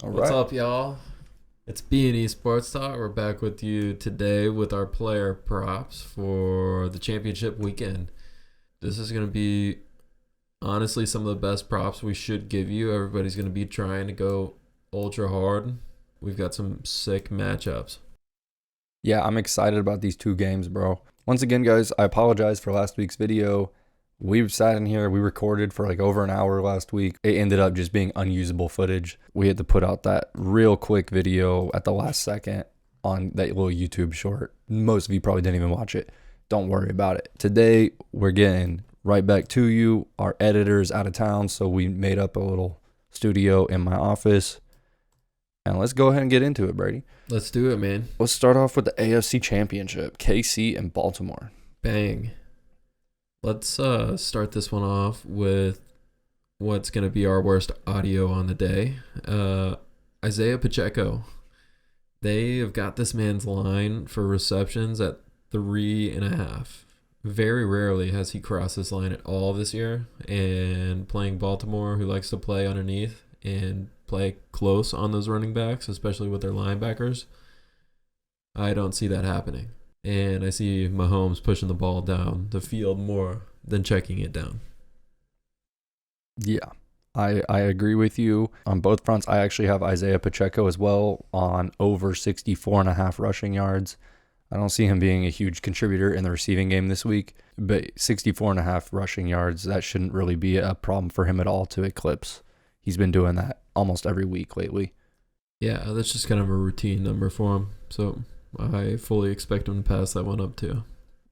All What's right. up, y'all? It's B&E Sports Talk. We're back with you today with our player props for the championship weekend. This is going to be honestly some of the best props we should give you. Everybody's going to be trying to go ultra hard. We've got some sick matchups. Yeah, I'm excited about these two games, bro. Once again, guys, I apologize for last week's video. We sat in here, we recorded for like over an hour last week. It ended up just being unusable footage. We had to put out that real quick video at the last second on that little YouTube short. Most of you probably didn't even watch it. Don't worry about it. Today, we're getting right back to you. Our editor's out of town, so we made up a little studio in my office. And let's go ahead and get into it, Brady. Let's do it, man. Let's start off with the AFC Championship, KC and Baltimore. Bang. Let's start this one off with what's going to be our worst audio on the day. Isaiah Pacheco. They have got this man's line for receptions at 3.5. Very rarely has he crossed this line at all this year. And playing Baltimore, who likes to play underneath and play close on those running backs, especially with their linebackers, I don't see that happening. And I see Mahomes pushing the ball down the field more than checking it down. Yeah, I agree with you on both fronts. I actually have Isaiah Pacheco as well on over 64.5 rushing yards. I don't see him being a huge contributor in the receiving game this week, but 64.5 rushing yards, that shouldn't really be a problem for him at all to eclipse. He's been doing that almost every week lately. Yeah, that's just kind of a routine number for him. So I fully expect him to pass that one up too.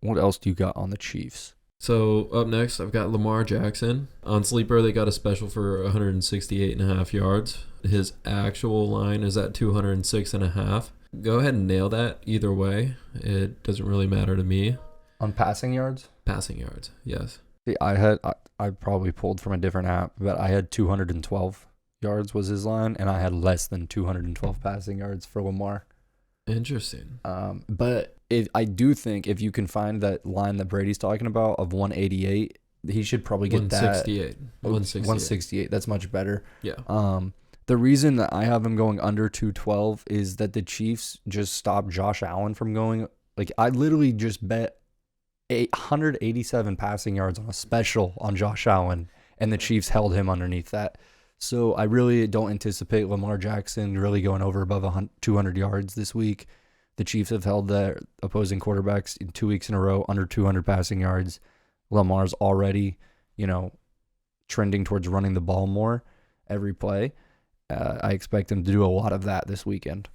What else do you got on the Chiefs? So up next, I've got Lamar Jackson. On Sleeper, they got a special for 168.5 yards. His actual line is at 206.5. Go ahead and nail that either way. It doesn't really matter to me. On passing yards? Passing yards, yes. See, I probably pulled from a different app, but I had 212 yards was his line, and I had less than 212 passing yards for Lamar. Interesting. But I do think if you can find that line that Brady's talking about of 188, he should probably get 168. that. 168. That's much better. Yeah. The reason that I have him going under 212 is that the Chiefs just stopped Josh Allen from going. Like, I literally just bet 187 passing yards on a special on Josh Allen, and the Chiefs held him underneath that. So I really don't anticipate Lamar Jackson really going over above 200 yards this week. The Chiefs have held their opposing quarterbacks in 2 weeks in a row under 200 passing yards. Lamar's already, trending towards running the ball more every play. I expect him to do a lot of that this weekend.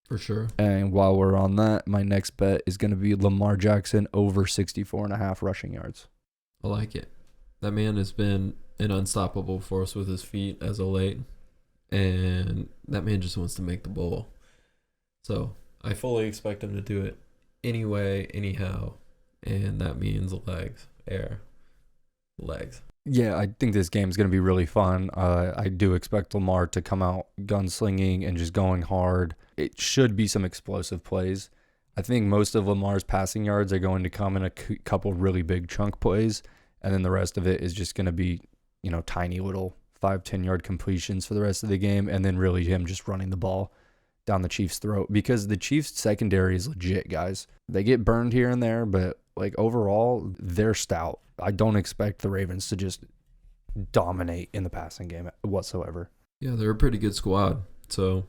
For sure. And while we're on that, my next bet is going to be Lamar Jackson over 64.5 rushing yards. I like it. That man has been an unstoppable force with his feet as of late. And that man just wants to make the bowl. So I fully expect him to do it anyway, anyhow. And that means legs, air, legs. Yeah, I think this game is going to be really fun. I do expect Lamar to come out gunslinging and just going hard. It should be some explosive plays. I think most of Lamar's passing yards are going to come in a couple really big chunk plays, and then the rest of it is just going to be, tiny little 5-10 yard completions for the rest of the game, and then really him just running the ball down the Chiefs' throat, because the Chiefs' secondary is legit, guys. They get burned here and there, but overall, they're stout. I don't expect the Ravens to just dominate in the passing game whatsoever. Yeah, they're a pretty good squad. So,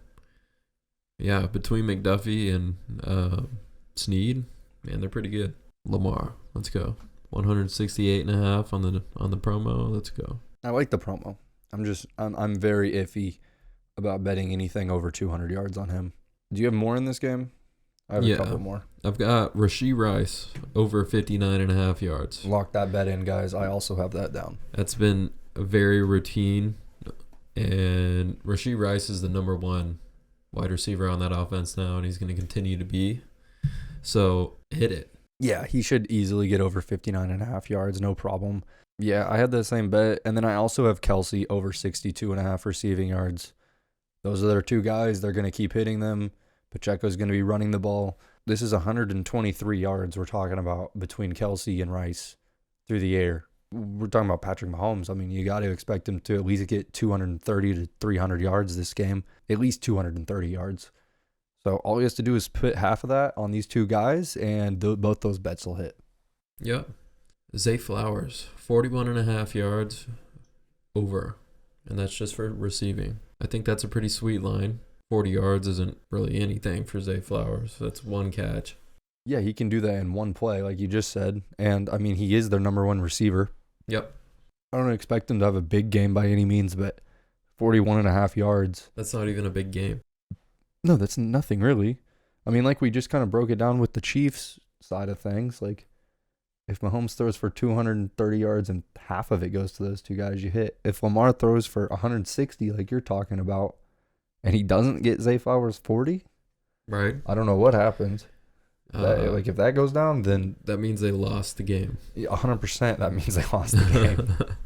yeah, between McDuffie and Snead, man, they're pretty good. Lamar, let's go. 168.5 on the promo. Let's go. I like the promo. I'm very iffy about betting anything over 200 yards on him. Do you have more in this game? I have a couple more. I've got Rashee Rice over 59.5 yards. Lock that bet in, guys. I also have that down. That's been a very routine. And Rashee Rice is the number one wide receiver on that offense now, and he's going to continue to be. So hit it. Yeah, he should easily get over 59.5 yards, no problem. Yeah, I had the same bet. And then I also have Kelsey over 62.5 receiving yards. Those are their two guys. They're going to keep hitting them. Pacheco's going to be running the ball. This is 123 yards we're talking about between Kelsey and Rice through the air. we're talking about Patrick Mahomes. I mean, you got to expect him to at least get 230 to 300 yards this game, at least 230 yards. So all he has to do is put half of that on these two guys, and both those bets will hit. Yep. Zay Flowers, 41.5 yards over. And that's just for receiving. I think that's a pretty sweet line. 40 yards isn't really anything for Zay Flowers. That's one catch. Yeah, he can do that in one play, like you just said. And, I mean, he is their number one receiver. Yep. I don't expect him to have a big game by any means, but 41.5 yards. That's not even a big game. No, that's nothing really. I mean, like we just kind of broke it down with the Chiefs side of things. Like, if Mahomes throws for 230 yards and half of it goes to those two guys, you hit. If Lamar throws for 160, like you're talking about, and he doesn't get Zay Flowers 40, right? I don't know what happens. If that goes down, then that means they lost the game. 100%. That means they lost the game.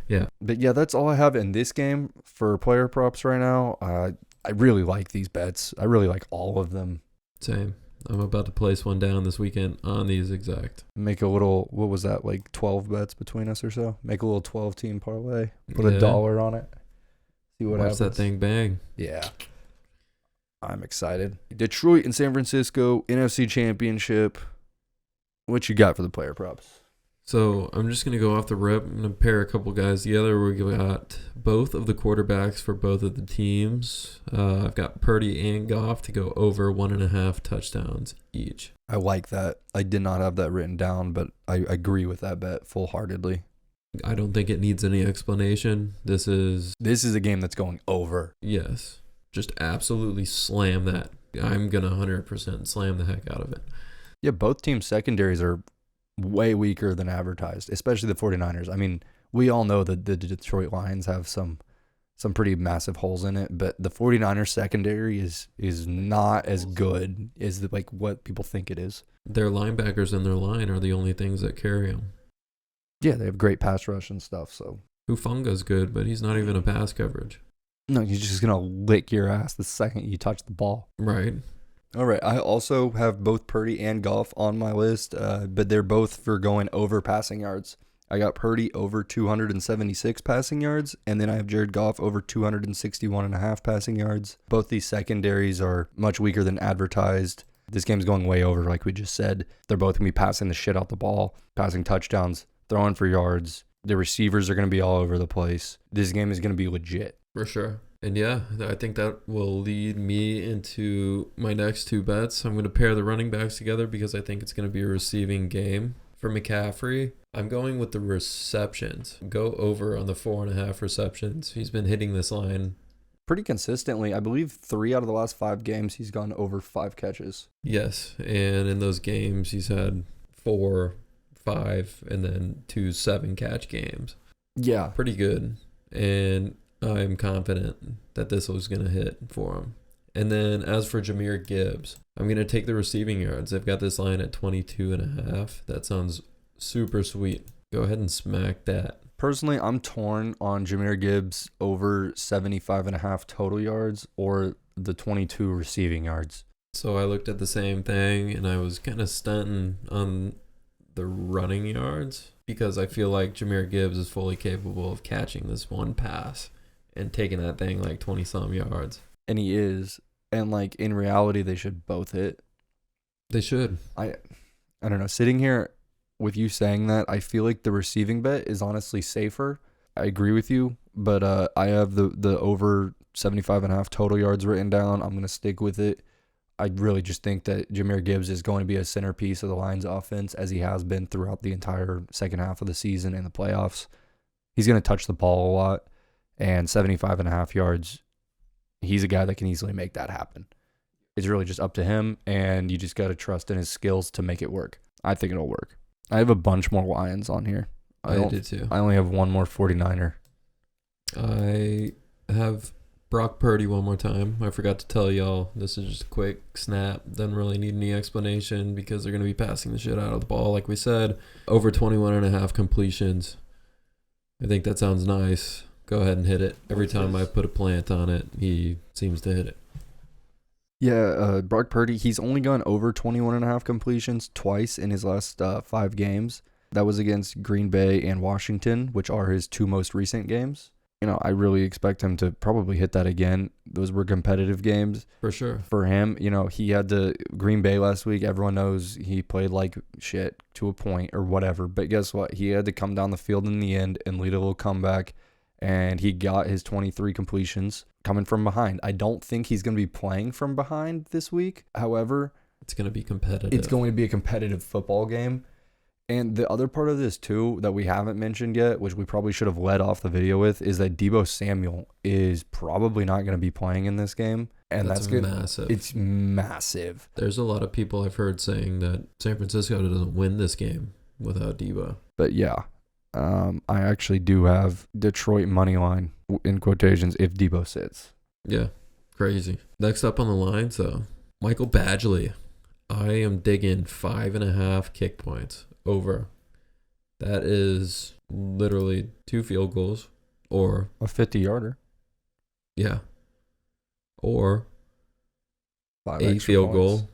Yeah. But yeah, that's all I have in this game for player props right now. I really like these bets. I really like all of them. Same. I'm about to place one down this weekend on these exact. Make a little, what was that, like 12 bets between us or so? Make a little 12-team parlay. Put $1 on it. See what happens. Watch that thing bang. Yeah. I'm excited. Detroit and San Francisco, NFC Championship. What you got for the player props? So I'm just going to go off the rip. I'm going to pair a couple guys together. We got both of the quarterbacks for both of the teams. I've got Purdy and Goff to go over 1.5 touchdowns each. I like that. I did not have that written down, but I agree with that bet full-heartedly. I don't think it needs any explanation. This is a game that's going over. Yes. Just absolutely slam that. I'm going to 100% slam the heck out of it. Yeah, both teams' secondaries are way weaker than advertised, especially the 49ers. I mean, we all know that the Detroit Lions have some pretty massive holes in it, but the 49ers secondary is not as good as what people think it is. Their linebackers and their line are the only things that carry them. Yeah, they have great pass rush and stuff. So Hufanga's good, but he's not even a pass coverage. No, he's just gonna lick your ass the second you touch the ball. Right. All right, I also have both Purdy and Goff on my list, but they're both for going over passing yards. I got Purdy over 276 passing yards, and then I have Jared Goff over 261.5 passing yards. Both these secondaries are much weaker than advertised. This game's going way over, like we just said. They're both going to be passing the shit out the ball, passing touchdowns, throwing for yards. The receivers are going to be all over the place. This game is going to be legit. For sure. And yeah, I think that will lead me into my next two bets. I'm going to pair the running backs together because I think it's going to be a receiving game. For McCaffrey, I'm going with the receptions. Go over on the 4.5 receptions. He's been hitting this line pretty consistently. I believe 3 out of the last 5 games he's gone over 5 catches. Yes, and in those games he's had 4, 5, and then 2 7-catch games. Yeah. Pretty good. And I'm confident that this was going to hit for him. And then as for Jahmyr Gibbs, I'm going to take the receiving yards. I've got this line at 22.5. That sounds super sweet. Go ahead and smack that. Personally, I'm torn on Jahmyr Gibbs over 75.5 total yards or the 22 receiving yards. So I looked at the same thing, and I was kind of stunting on the running yards because I feel like Jahmyr Gibbs is fully capable of catching this one pass and taking that thing like 20-some yards. And he is. And, in reality, they should both hit. They should. I don't know. Sitting here with you saying that, I feel like the receiving bet is honestly safer. I agree with you. But I have the over 75.5 total yards written down. I'm going to stick with it. I really just think that Jahmyr Gibbs is going to be a centerpiece of the Lions offense as he has been throughout the entire second half of the season and the playoffs. He's going to touch the ball a lot. And 75.5 yards, he's a guy that can easily make that happen. It's really just up to him, and you just got to trust in his skills to make it work. I think it'll work. I have a bunch more Lions on here. I did too. I only have one more 49er. I have Brock Purdy one more time. I forgot to tell y'all, this is just a quick snap. Doesn't really need any explanation because they're going to be passing the shit out of the ball, like we said. Over 21.5 completions. I think that sounds nice. Go ahead and hit it. Every time I put a plant on it, he seems to hit it. Yeah, Brock Purdy, he's only gone over 21.5 completions twice in his last 5 games. That was against Green Bay and Washington, which are his 2 most recent games. I really expect him to probably hit that again. Those were competitive games. For sure. For him, he had the Green Bay last week. Everyone knows he played like shit to a point or whatever. But guess what? He had to come down the field in the end and lead a little comeback. And he got his 23 completions coming from behind. I don't think he's going to be playing from behind this week. However, it's going to be competitive. It's going to be a competitive football game. And the other part of this, too, that we haven't mentioned yet, which we probably should have led off the video with, is that Deebo Samuel is probably not going to be playing in this game. And that's good. Massive. It's massive. There's a lot of people I've heard saying that San Francisco doesn't win this game without Deebo. But yeah, I actually do have Detroit money line in quotations if Deebo sits. Yeah, crazy. Next up on the line, so Michael Badgley. I am digging 5.5 kick points over. That is literally 2 field goals or a 50-yarder. Yeah. Or 5 a field goal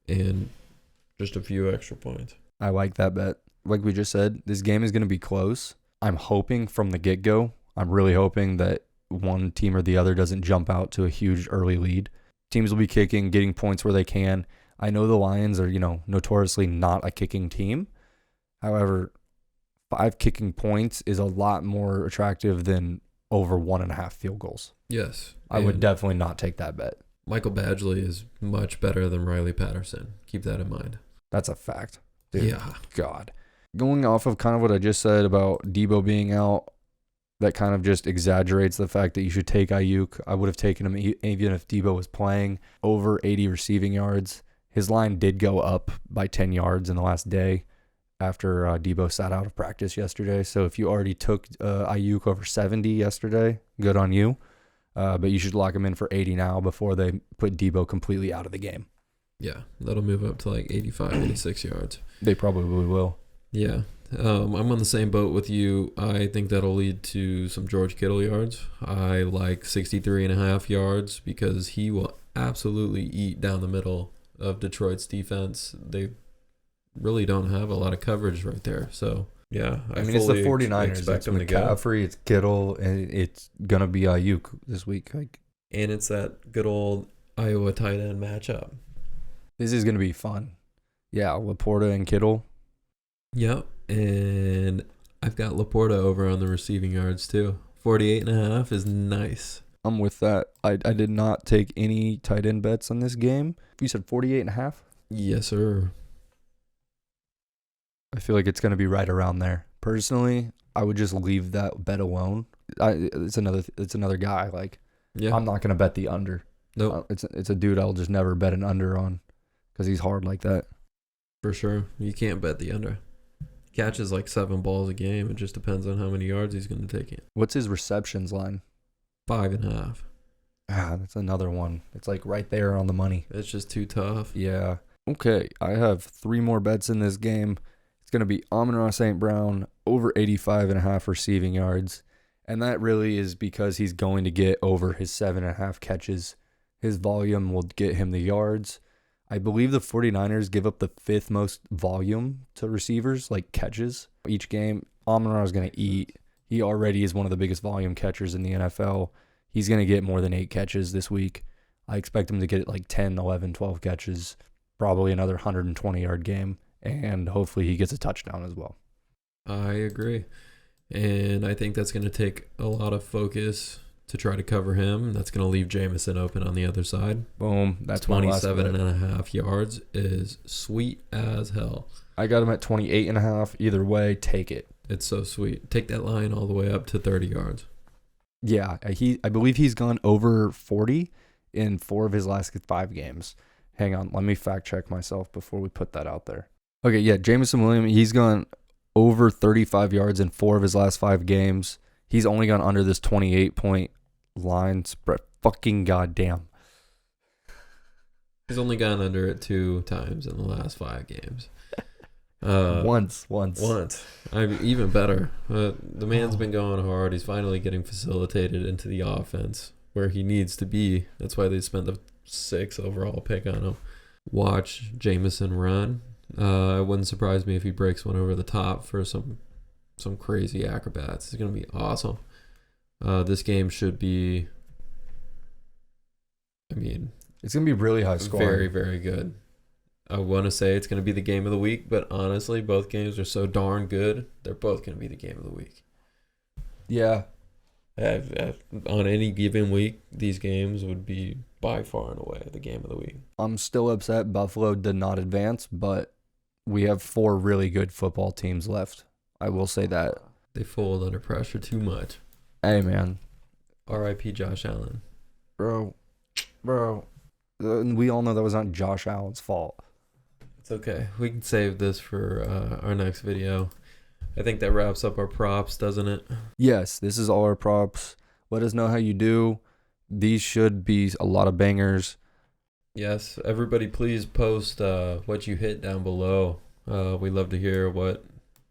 and just a few extra points. I like that bet. Like we just said, this game is going to be close. I'm hoping from the get-go, I'm really hoping that one team or the other doesn't jump out to a huge early lead. Teams will be kicking, getting points where they can. I know the Lions are, notoriously not a kicking team. However, 5 kicking points is a lot more attractive than over 1.5 field goals. Yes. I would definitely not take that bet. Michael Badgley is much better than Riley Patterson. Keep that in mind. That's a fact. Dude, yeah. God. Going off of kind of what I just said about Deebo being out, that kind of just exaggerates the fact that you should take Ayuk. I would have taken him even if Deebo was playing. Over 80 receiving yards. His line did go up by 10 yards in the last day after Deebo sat out of practice yesterday. So if you already took Ayuk over 70 yesterday, good on you. But you should lock him in for 80 now before they put Deebo completely out of the game. Yeah, that'll move up to like 85, 86 yards. They probably will. Yeah. I'm on the same boat with you. I think that'll lead to some George Kittle yards. I like 63.5 yards because he will absolutely eat down the middle of Detroit's defense. They really don't have a lot of coverage right there. So, yeah. I mean, it's the 49ers. It's McCaffrey, it's Kittle, and it's going to be Ayuk this week. And it's that good old Iowa tight end matchup. This is going to be fun. Yeah, Laporta and Kittle. Yep. And I've got Laporta over on the receiving yards too. 48.5 is nice. I'm with that. I did not take any tight end bets on this game. You said 48.5? Yes, sir. I feel like it's going to be right around there. Personally, I would just leave that bet alone. It's another guy. Yeah. I'm not going to bet the under. Nope. It's a dude I'll just never bet an under on because he's hard like that. For sure. You can't bet the under. He catches like 7 balls a game. It just depends on how many yards he's going to take it. What's his receptions line? 5.5. That's another one. It's like right there on the money. It's just too tough. Yeah. Okay, I have 3 more bets in this game. It's going to be Amon-Ra St. Brown over 85.5 receiving yards. And that really is because he's going to get over his 7.5 catches. His volume will get him the yards. I believe the 49ers give up the 5th most volume to receivers, like catches, each game. Amon-Ra is going to eat. He already is one of the biggest volume catchers in the NFL. He's going to get more than 8 catches this week. I expect him to get like 10, 11, 12 catches, probably another 120-yard game, and hopefully he gets a touchdown as well. I agree. And I think that's going to take a lot of focus to try to cover him. That's going to leave Jameson open on the other side. Boom. That's 27.5 yards is sweet as hell. I got him at 28.5. Either way, take it. It's so sweet. Take that line all the way up to 30 yards. Yeah, I believe he's gone over 40 in 4 of his last 5 games. Hang on, let me fact check myself before we put that out there. Okay, yeah, Jameson Williams, he's gone over 35 yards in 4 of his last 5 games. He's only gone under this 28-point line spread. Fucking goddamn. He's only gone under it 2 times in the last 5 games. Once. I'm even better. The man's been going hard. He's finally getting facilitated into the offense where he needs to be. That's why they spent the 6th overall pick on him. Watch Jameson run. It wouldn't surprise me if he breaks one over the top for some crazy acrobats. It's gonna be awesome. This game should be, I mean, It's going to be really high scoring. very, very good. I want to say it's going to be the game of the week, but honestly, both games are so darn good. They're both going to be the game of the week. Yeah. On any given week, these games would be by far and away the game of the week. I'm still upset Buffalo did not advance, but we have 4 really good football teams left. I will say that. They fold under pressure too much. Hey, man. R.I.P. Josh Allen. Bro. We all know that was not Josh Allen's fault. It's okay. We can save this for our next video. I think that wraps up our props, doesn't it? Yes, this is all our props. Let us know how you do. These should be a lot of bangers. Yes. Everybody, please post what you hit down below. We love to hear what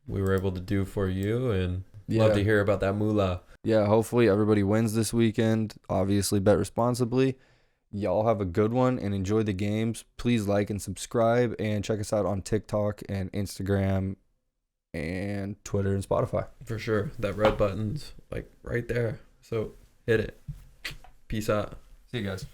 we were able to do for you, and love to hear about that moolah. Yeah, hopefully everybody wins this weekend. Obviously, bet responsibly. Y'all have a good one and enjoy the games. Please like and subscribe, and check us out on TikTok and Instagram and Twitter and Spotify. For sure. That red button's like right there. So hit it. Peace out. See you guys.